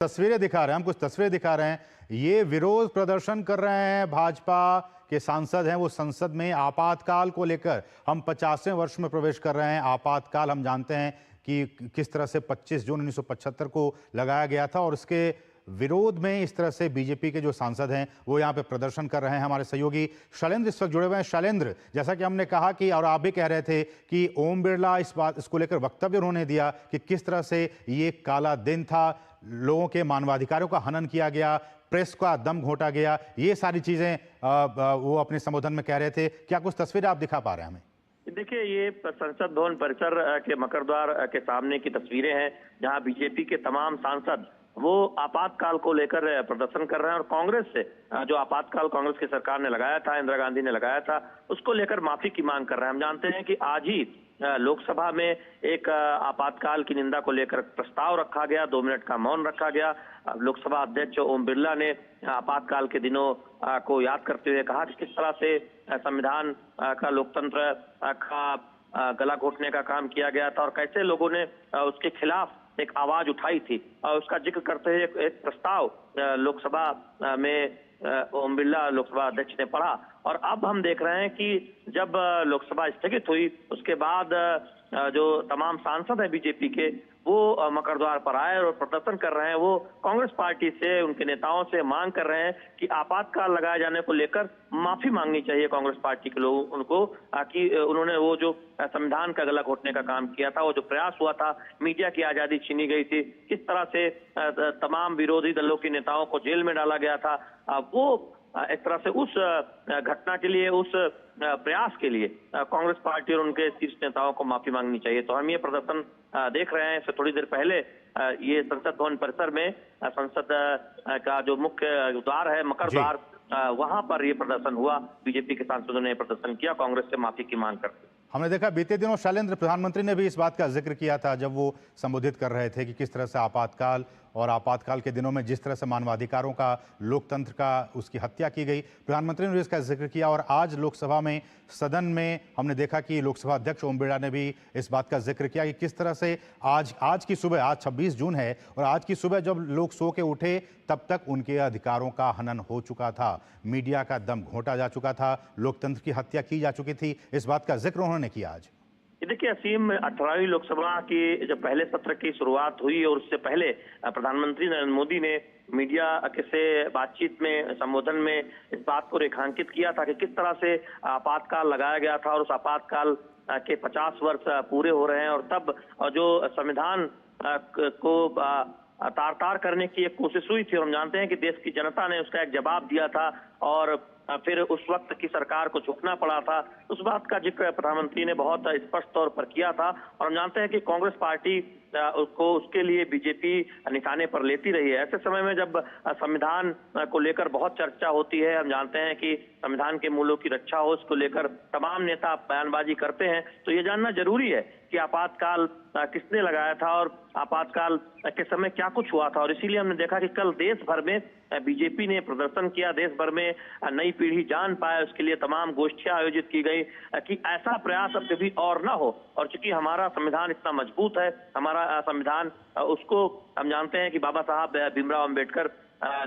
तस्वीरें दिखा रहे हैं, हम कुछ तस्वीरें दिखा रहे हैं। ये विरोध प्रदर्शन कर रहे हैं भाजपा के सांसद हैं, वो संसद में आपातकाल को लेकर। हम 50वें वर्ष में प्रवेश कर रहे हैं। आपातकाल हम जानते हैं कि किस तरह से 25 जून 1975 को लगाया गया था और उसके विरोध में इस तरह से बीजेपी के जो सांसद हैं वो यहाँ पे प्रदर्शन कर रहे हैं। हमारे सहयोगी शैलेंद्र इस वक्त जुड़े हुए हैं। शैलेंद्र, जैसा कि हमने कहा कि और आप भी कह रहे थे कि ओम बिरला इसको लेकर वक्तव्य उन्होंने दिया कि किस तरह से ये काला दिन था, लोगों के मानवाधिकारों का हनन किया गया, प्रेस का दम घोटा गया, ये सारी चीजें वो अपने संबोधन में कह रहे थे। क्या कुछ तस्वीरें आप दिखा पा रहे हैं हमें? देखिए, ये संसद भवन परिसर के मकरद्वार के सामने की तस्वीरें हैं, जहां बीजेपी के तमाम सांसद वो आपातकाल को लेकर प्रदर्शन कर रहे हैं और कांग्रेस से जो आपातकाल कांग्रेस की सरकार ने लगाया था, इंदिरा गांधी ने लगाया था, उसको लेकर माफी की मांग कर रहे हैं। हम जानते हैं कि आज ही लोकसभा में एक आपातकाल की निंदा को लेकर प्रस्ताव रखा गया, 2 मिनट का मौन रखा गया। लोकसभा अध्यक्ष ओम बिरला ने आपातकाल के दिनों को याद करते हुए कहा कि किस तरह से संविधान का, लोकतंत्र का गला घोटने का काम किया गया था और कैसे लोगों ने उसके खिलाफ एक आवाज उठाई थी। और उसका जिक्र करते हुए एक प्रस्ताव लोकसभा में ओम बिरला लोकसभा अध्यक्ष ने पढ़ा। और अब हम देख रहे हैं कि जब लोकसभा स्थगित हुई उसके बाद जो तमाम सांसद है बीजेपी के, वो मकरद्वार पर आए और प्रदर्शन कर रहे हैं। वो कांग्रेस पार्टी से, उनके नेताओं से मांग कर रहे हैं कि आपातकाल लगाए जाने को लेकर माफी मांगनी चाहिए कांग्रेस पार्टी के लोगों उनको, कि उन्होंने वो जो संविधान का गला घोटने का काम किया था, वो जो प्रयास हुआ था, मीडिया की आजादी छीनी गई थी, किस तरह से तमाम विरोधी दलों के नेताओं को जेल में डाला गया था, वो एक तरह से उस घटना के लिए, उस प्रयास के लिए कांग्रेस पार्टी और उनके शीर्ष नेताओं को माफी मांगनी चाहिए। तो हम ये प्रदर्शन देख रहे हैं। इससे थोड़ी देर पहले ये संसद भवन परिसर में संसद का जो मुख्य द्वार है, मकर द्वार, वहां पर ये प्रदर्शन हुआ। बीजेपी के सांसदों ने प्रदर्शन किया कांग्रेस से माफी की मांग करते। हमने देखा बीते दिनों शैलेंद्र, प्रधानमंत्री ने भी इस बात का जिक्र किया था जब वो संबोधित कर रहे थे कि किस तरह से आपातकाल और आपातकाल के दिनों में जिस तरह से मानवाधिकारों का, लोकतंत्र का, उसकी हत्या की गई। प्रधानमंत्री ने भी इसका जिक्र किया और आज लोकसभा में, सदन में हमने देखा कि लोकसभा अध्यक्ष ओम बिरला ने भी इस बात का जिक्र किया कि किस तरह से आज की सुबह, आज 26 जून है और आज की सुबह जब लोग सो के उठे तब तक उनके अधिकारों का हनन हो चुका था, मीडिया का दम घोटा जा चुका था, लोकतंत्र की हत्या की जा चुकी थी। इस बात का जिक्र उन्होंने किया आज। देखिए, असीम 18वीं लोकसभा की जब पहले सत्र की शुरुआत हुई और उससे पहले प्रधानमंत्री नरेंद्र मोदी ने मीडिया के से बातचीत में, संबोधन में इस बात को रेखांकित किया था कि किस तरह से आपातकाल लगाया गया था और उस आपातकाल के 50 वर्ष पूरे हो रहे हैं। और तब जो संविधान को तार तार करने की एक कोशिश हुई थी, हम जानते हैं कि देश की जनता ने उसका एक जवाब दिया था और फिर उस वक्त की सरकार को झुकना पड़ा था। उस बात का जिक्र प्रधानमंत्री ने बहुत स्पष्ट तौर पर किया था। और हम जानते हैं कि कांग्रेस पार्टी उसको, उसके लिए बीजेपी निशाने पर लेती रही है। ऐसे समय में जब संविधान को लेकर बहुत चर्चा होती है, हम जानते हैं कि संविधान के मूल्यों की रक्षा हो, उसको लेकर तमाम नेता बयानबाजी करते हैं, तो ये जानना जरूरी है कि आपातकाल किसने लगाया था और आपातकाल के समय क्या कुछ हुआ था। और इसीलिए हमने देखा कि कल देश भर में बीजेपी ने प्रदर्शन किया, देश भर में नई पीढ़ी जान पाए, उसके लिए तमाम गोष्ठियां आयोजित की गई कि ऐसा प्रयास अब कभी और ना हो। और चूंकि हमारा संविधान इतना मजबूत है, हमारा संविधान, उसको हम जानते हैं कि बाबा साहब भीमराव अंबेडकर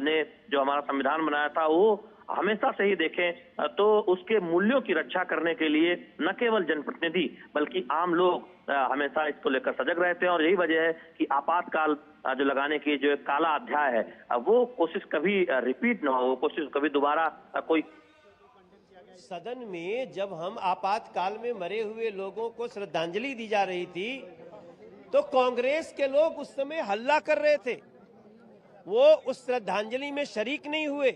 ने जो हमारा संविधान बनाया था, वो हमेशा से ही देखें तो उसके मूल्यों की रक्षा करने के लिए न केवल जनप्रतिनिधि बल्कि आम लोग हमेशा इसको लेकर सजग रहते हैं। और यही वजह है कि आपातकाल जो लगाने की जो एक काला अध्याय है, वो कोशिश कभी रिपीट ना हो, वो कोशिश कभी दोबारा कोई। सदन में जब हम आपातकाल में मरे हुए लोगों को श्रद्धांजलि दी जा रही थी तो कांग्रेस के लोग उस समय हल्ला कर रहे थे, वो उस श्रद्धांजलि में शरीक नहीं हुए।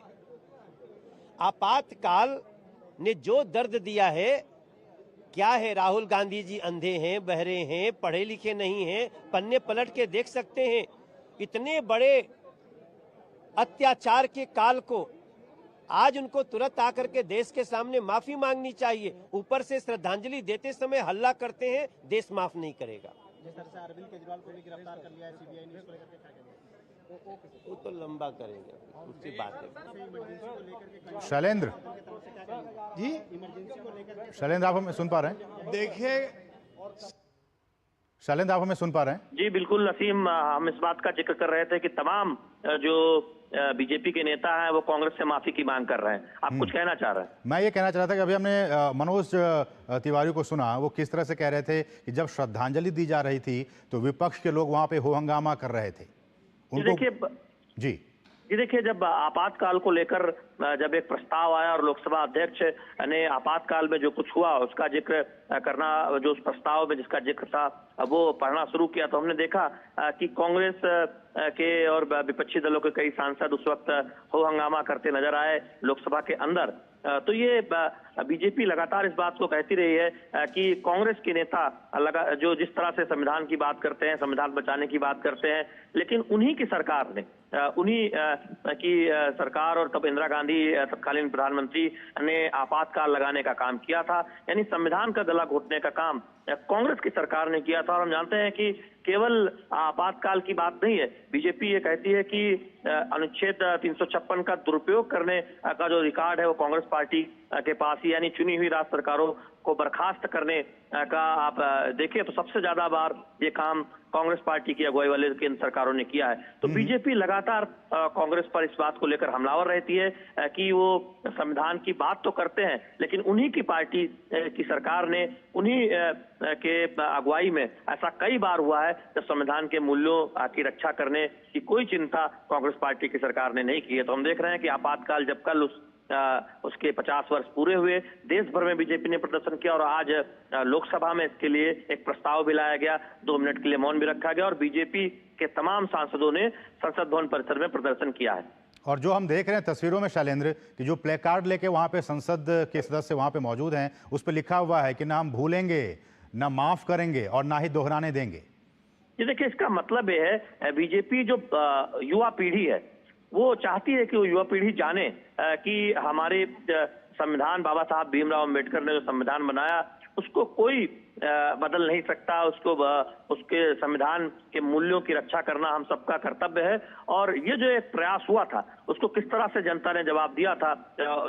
आपातकाल ने जो दर्द दिया है, क्या है, राहुल गांधी जी अंधे हैं, बहरे हैं, पढ़े लिखे नहीं हैं, पन्ने पलट के देख सकते हैं। इतने बड़े अत्याचार के काल को आज उनको तुरंत आकर के देश के सामने माफी मांगनी चाहिए। ऊपर से श्रद्धांजलि देते समय हल्ला करते हैं, देश माफ नहीं करेगा। अरविंद केजरीवाल को भी गिरफ्तार कर लिया है सीबीआई ने, इसको लेकर के क्या कहना है? वो तो लंबा करेगा, उसकी बात है। शैलेंद्र जी, इमरजेंसी को लेकर, शैलेंद्र, आप हमें सुन पा रहे हैं? देखिए शैलेंद्र, आप हमें सुन पा रहे हैं? जी बिल्कुल नसीम, हम इस बात का जिक्र कर रहे थे कि तमाम जो बीजेपी के नेता हैं वो कांग्रेस से माफी की मांग कर रहे हैं। आप कुछ कहना चाह रहे हैं? मैं ये कहना चाह रहा था कि अभी हमने मनोज तिवारी को सुना, वो किस तरह से कह रहे थे कि जब श्रद्धांजलि दी जा रही थी तो विपक्ष के लोग वहां पे हो हंगामा कर रहे थे। जी देखिए, जब आपातकाल को लेकर जब एक प्रस्ताव आया और लोकसभा अध्यक्ष ने आपातकाल में जो कुछ हुआ उसका जिक्र करना, जो उस प्रस्ताव में जिसका जिक्र था वो पढ़ना शुरू किया, तो हमने देखा कि कांग्रेस के और विपक्षी दलों के कई सांसद उस वक्त हो हंगामा करते नजर आए लोकसभा के अंदर। तो ये बीजेपी लगातार इस बात को कहती रही है कि कांग्रेस के नेता जो जिस तरह से संविधान की बात करते हैं, संविधान बचाने की बात करते हैं, लेकिन उन्हीं की सरकार ने, उन्हीं की सरकार और तब इंदिरा गांधी तत्कालीन प्रधानमंत्री ने आपातकाल लगाने का काम किया था। यानी संविधान का गला घोटने का काम कांग्रेस की सरकार ने किया था। और हम जानते हैं कि केवल आपातकाल की बात नहीं है, बीजेपी ये कहती है कि अनुच्छेद 356 का दुरुपयोग करने का जो रिकॉर्ड है वो कांग्रेस पार्टी के पास ही, यानी चुनी हुई राज्य सरकारों को बर्खास्त करने का आप देखिए तो सबसे ज्यादा बार ये काम कांग्रेस पार्टी की अगुवाई वाले केंद्र सरकारों ने किया है। तो बीजेपी लगातार कांग्रेस पर इस बात को लेकर हमलावर रहती है कि वो संविधान की बात तो करते हैं लेकिन उन्हीं की पार्टी की सरकार ने, उन्हीं के अगुवाई में ऐसा कई बार हुआ है जब संविधान के मूल्यों की रक्षा करने की कोई चिंता कांग्रेस पार्टी की सरकार ने नहीं की है। तो हम देख रहे हैं कि आपातकाल जब कल उसके 50 वर्ष पूरे हुए, देश भर में बीजेपी ने प्रदर्शन किया और आज लोकसभा में इसके लिए एक प्रस्ताव भी लाया गया, 2 मिनट के लिए मौन भी रखा गया और बीजेपी के तमाम सांसदों ने संसद भवन परिसर में प्रदर्शन किया है। और जो हम देख रहे हैं तस्वीरों में शैलेंद्र, कि जो प्ले कार्ड लेके वहां पे संसद के सदस्य वहां पे मौजूद हैं, उस पर लिखा हुआ है कि ना हम भूलेंगे, ना माफ करेंगे और ना ही दोहराने देंगे। ये देखिए, इसका मतलब ये है बीजेपी जो युवा पीढ़ी है वो चाहती है कि वो युवा पीढ़ी जाने कि हमारे संविधान, बाबा साहब भीमराव अम्बेडकर ने जो संविधान बनाया उसको कोई बदल नहीं सकता, उसके संविधान के मूल्यों की रक्षा करना हम सबका कर्तव्य है। और ये जो एक प्रयास हुआ था उसको किस तरह से जनता ने जवाब दिया था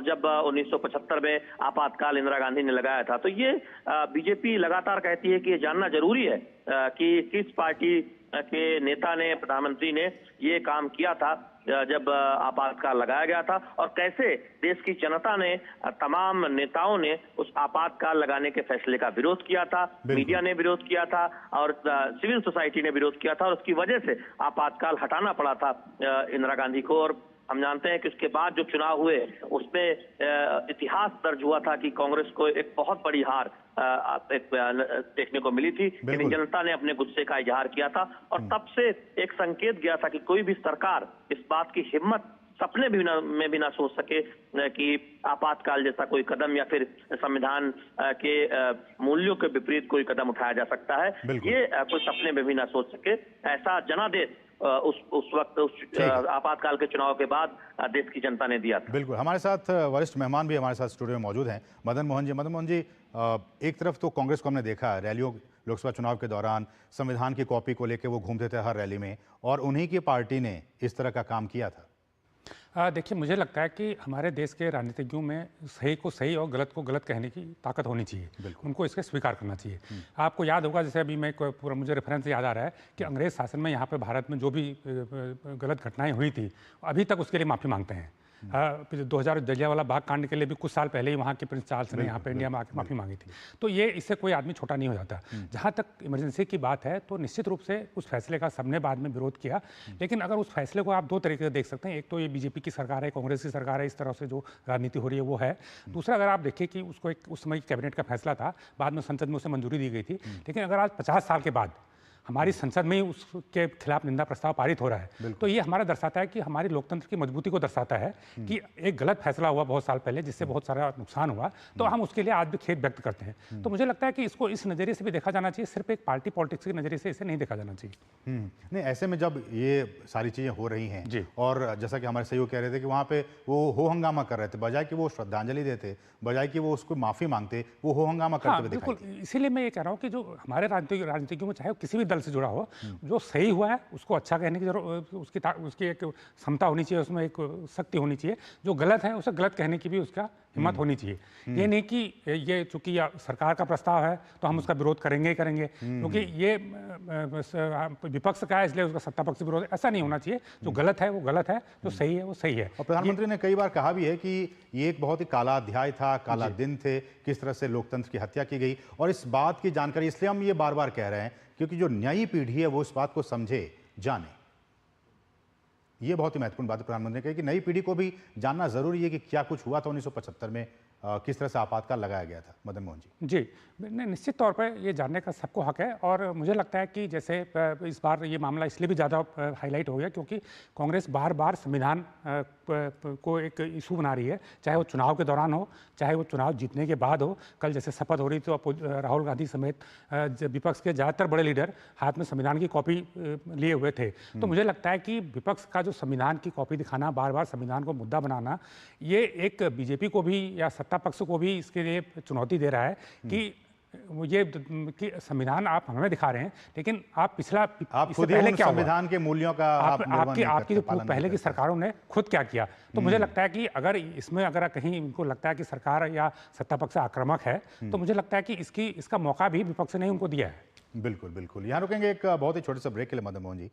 जब 1975 में आपातकाल इंदिरा गांधी ने लगाया था। तो ये बीजेपी लगातार कहती है कि ये जानना जरूरी है कि किस पार्टी के नेता ने, प्रधानमंत्री ने ये काम किया था जब आपातकाल लगाया गया था और कैसे देश की जनता ने, तमाम नेताओं ने उस आपातकाल लगाने के फैसले का विरोध किया था, मीडिया ने विरोध किया था और सिविल सोसाइटी ने विरोध किया था और उसकी वजह से आपातकाल हटाना पड़ा था इंदिरा गांधी को। और हम जानते हैं कि उसके बाद जो चुनाव हुए उसमें इतिहास दर्ज हुआ था कि कांग्रेस को एक बहुत बड़ी हार देखने को मिली थी, लेकिन जनता ने अपने गुस्से का इजहार किया था और तब से एक संकेत गया था कि कोई भी सरकार इस बात की हिम्मत सपने में भी ना सोच सके कि आपातकाल जैसा कोई कदम या फिर संविधान के मूल्यों के विपरीत कोई कदम उठाया जा सकता है, ये कोई सपने में भी ना सोच सके। ऐसा जनादेश उस वक्त उस आपातकाल के चुनाव के बाद देश की जनता ने दिया था। बिल्कुल, हमारे साथ वरिष्ठ मेहमान भी हमारे साथ स्टूडियो में मौजूद हैं, मदन मोहन जी। मदन मोहन जी, एक तरफ तो कांग्रेस को हमने देखा है रैलियों, लोकसभा चुनाव के दौरान संविधान की कॉपी को लेकर वो घूमते थे हर रैली में, और उन्हीं की पार्टी ने इस तरह का काम किया था। देखिए, मुझे लगता है कि हमारे देश के राजनीतिज्ञों में सही को सही और गलत को गलत कहने की ताकत होनी चाहिए, उनको इसके स्वीकार करना चाहिए। आपको याद होगा, जैसे अभी मैं पूरा मुझे रेफरेंस याद आ रहा है कि अंग्रेज शासन में यहाँ पे भारत में जो भी गलत घटनाएं हुई थी अभी तक उसके लिए माफ़ी मांगते हैं। 2000 जलियांवाला बाग कांड के लिए भी कुछ साल पहले ही वहाँ के प्रिंस चार्ल्स ने यहाँ पे इंडिया में आकर माफ़ी मांगी थी। तो ये इससे कोई आदमी छोटा नहीं हो जाता। जहाँ तक इमरजेंसी की बात है तो निश्चित रूप से उस फैसले का सबने बाद में विरोध किया, लेकिन अगर उस फैसले को आप 2 तरीके से देख सकते हैं। एक तो ये बीजेपी की सरकार है, कांग्रेस की सरकार है, इस तरह से जो राजनीति हो रही है वो है। दूसरा, अगर आप देखिए कि उसको एक उस समय कैबिनेट का फैसला था, बाद में संसद में उसे मंजूरी दी गई थी, लेकिन अगर आज 50 साल के बाद हमारी संसद में ही उसके खिलाफ निंदा प्रस्ताव पारित हो रहा है, तो ये हमारा दर्शाता है कि हमारी लोकतंत्र की मजबूती को दर्शाता है कि एक गलत फैसला हुआ बहुत साल पहले जिससे बहुत सारा नुकसान हुआ, तो हम उसके लिए आज भी खेद व्यक्त करते हैं। तो मुझे लगता है कि इसको इस नज़रिए से भी देखा जाना चाहिए, सिर्फ एक पार्टी पॉलिटिक्स के नज़रिए से इसे नहीं देखा जाना चाहिए। नहीं, ऐसे में जब ये सारी चीज़ें हो रही हैं और जैसा कि हमारे सहयोग कह रहे थे कि वहाँ पे वो हो हंगामा कर रहे थे, बजाय कि वो श्रद्धांजलि देते, बजाय कि वो उसको माफ़ी मांगते, वो हो हंगामा करते हुए दिखाई। बिल्कुल, इसीलिए मैं ये कह रहा हूँ कि जो हमारे राजनीतिज्ञों में, चाहे किसी भी दल दल से जुड़ा हो, जो सही हुआ है उसको अच्छा कहने की जरूरत, उसकी एक क्षमता होनी चाहिए, उसमें एक शक्ति होनी चाहिए। जो गलत है उसे गलत कहने की भी उसका हिम्मत होनी चाहिए। ये नहीं कि ये चूंकि सरकार का प्रस्ताव है तो हम उसका विरोध करेंगे ही करेंगे, क्योंकि ये विपक्ष का है इसलिए उसका सत्ता पक्ष विरोध, ऐसा नहीं होना चाहिए। जो गलत है वो गलत है, जो सही है वो सही है। और प्रधानमंत्री ने कई बार कहा भी है कि ये एक बहुत ही काला अध्याय था, काला दिन थे, किस तरह से लोकतंत्र की हत्या की गई। और इस बात की जानकारी इसलिए हम ये बार बार कह रहे हैं क्योंकि जो नई पीढ़ी है वो इस बात को समझे, जाने। ये बहुत ही महत्वपूर्ण बात प्रधानमंत्री ने कही कि नई पीढ़ी को भी जानना जरूरी है कि क्या कुछ हुआ था 1975 में, किस तरह से आपातकाल लगाया गया था। मदन मोहन जी। निश्चित तौर पर ये जानने का सबको हक है। और मुझे लगता है कि जैसे इस बार ये मामला इसलिए भी ज़्यादा हाईलाइट हो गया क्योंकि कांग्रेस बार बार संविधान को एक इशू बना रही है, चाहे वो चुनाव के दौरान हो, चाहे वो चुनाव जीतने के बाद हो। कल जैसे शपथ हो रही तो राहुल गांधी समेत विपक्ष के ज़्यादातर बड़े लीडर हाथ में संविधान की कॉपी लिए हुए थे। तो मुझे लगता है कि विपक्ष का जो संविधान की कॉपी दिखाना, बार बार संविधान को मुद्दा बनाना, ये एक बीजेपी को भी या सत्ता पक्ष को भी इसके लिए चुनौती दे रहा है कि ये कि संविधान आप हमें दिखा रहे हैं लेकिन आप पिछला आप खुद ही संविधान के मूल्यों का आपकी जो पहले की सरकारों ने खुद क्या किया। तो मुझे लगता है कि अगर इसमें अगर कहीं इनको लगता है कि सरकार या सत्ता पक्ष आक्रामक है तो मुझे लगता है कि इसका मौका भी विपक्ष ने उनको दिया है। बिल्कुल बिल्कुल। यहाँ रुकेंगे एक बहुत ही छोटे से ब्रेक के लिए मदन मोहन जी।